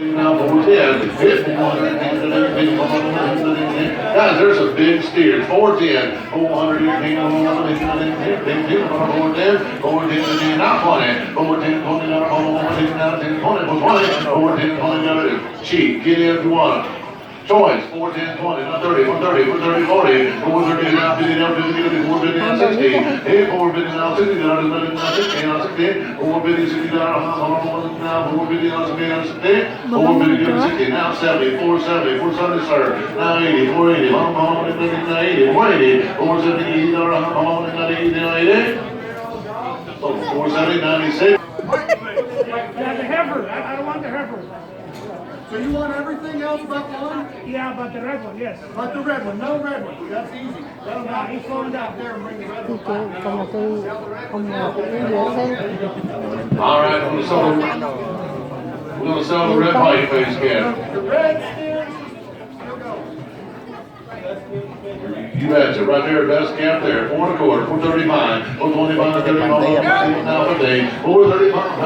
Now 410. Guys, there's some big steers. 410. 400. 410. Now 20. 410. 20. Now 10. 20. 410. 20. Cheap. Get in if you want it. Choice, 410, 20, not 30, 130, 130, 40, 430, now 50, now 50, 450, now 60, 450, now 60, now 60, now 60, 450, 60, now 450, now 60, now 60, 450, 60, now 70, 470, 470, sir, now 80, 480, now 80, 480, 470, 80, now 80, so 470, 96. Yeah, the heifer. I don't want the heifer. So you want everything else but one? Yeah, but the red one, yes. But the red one, no red one. That's easy. That'll Yeah, he's going down. there and bring the red Y one. que como soy como inglés, All right, we're gonna sell the red light face cat. The red steers still go. You betcha, right there, best cap there, 4 1/4, 435, 425, 35, now 50, 435,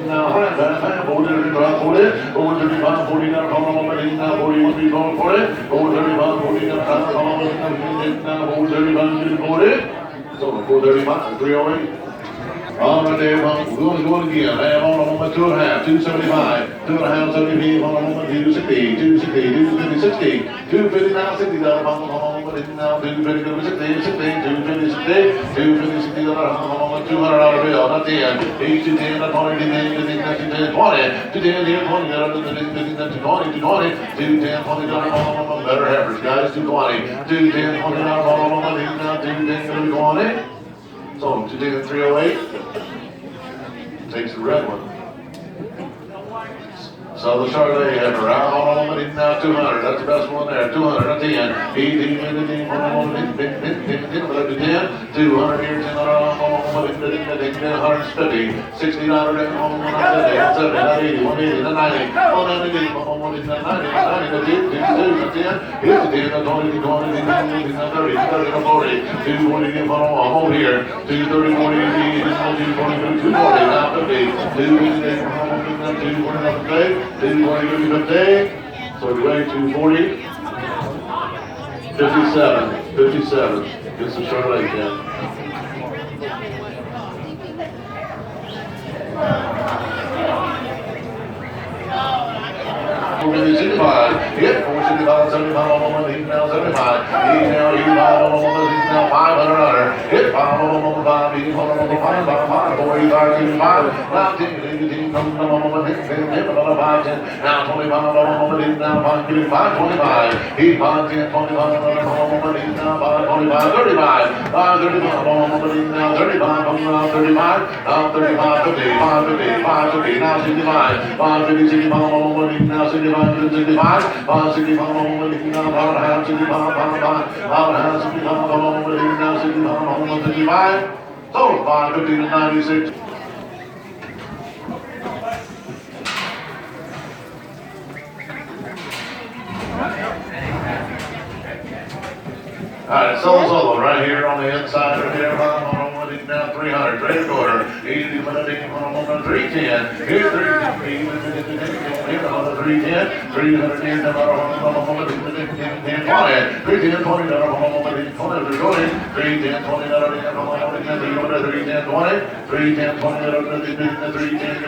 now 435, 40, 435, 40, now 40, now 41, 40, 435, 40, now 435, 40, so 435, 308. All right there, we're going to go again. I have on a moment 2.5, 275, 2.5, 70, on a moment 260, 260, 250, 60, 250, now 60, on a moment now 250, 60, 60, 250, 60, 250, 60, on a moment $200 bill, not 10, 8 to 10, not 20, 10, 10, 10, 10, 20, 2 10, 10, 20, 220, 210, 20, better average, guys, 220, 210, 20, now 210, 20. So 210, 308. Takes the red one. So the Charlotte have around on now 200. That's the best one there. 200, not 10. 18, 10, 10, 200 here, 10, 150, 60, 170, 180, 180, 90, 190, 90, 20, 20, 30, 40, 240, I'm over here, 230, 40, 240, 240, now 50, 250, 240, so we're ready 240, 57, 57, get some Charlotte again. 465, hit 465, 75, on now 75, now 85, on now 500 under, hit 5, on 5, 5, 45, 55, now 10, 18, now 25, now 5, 55, 25, 8, 5, 10, 25, now 5, 25, 35, 5, 35, now 35, now 35, now 35, 50, 5, 50, 5, 50, now 65, 5, 50, 65, now 65, 65, 5, 65, now 5, 65, 5, 65, now 65, so 550 to 96. All right, so right here on the inside right there, now 300, 3 1/4, 80, 310, here 310, 310, 310, 310, 20, 310, 20,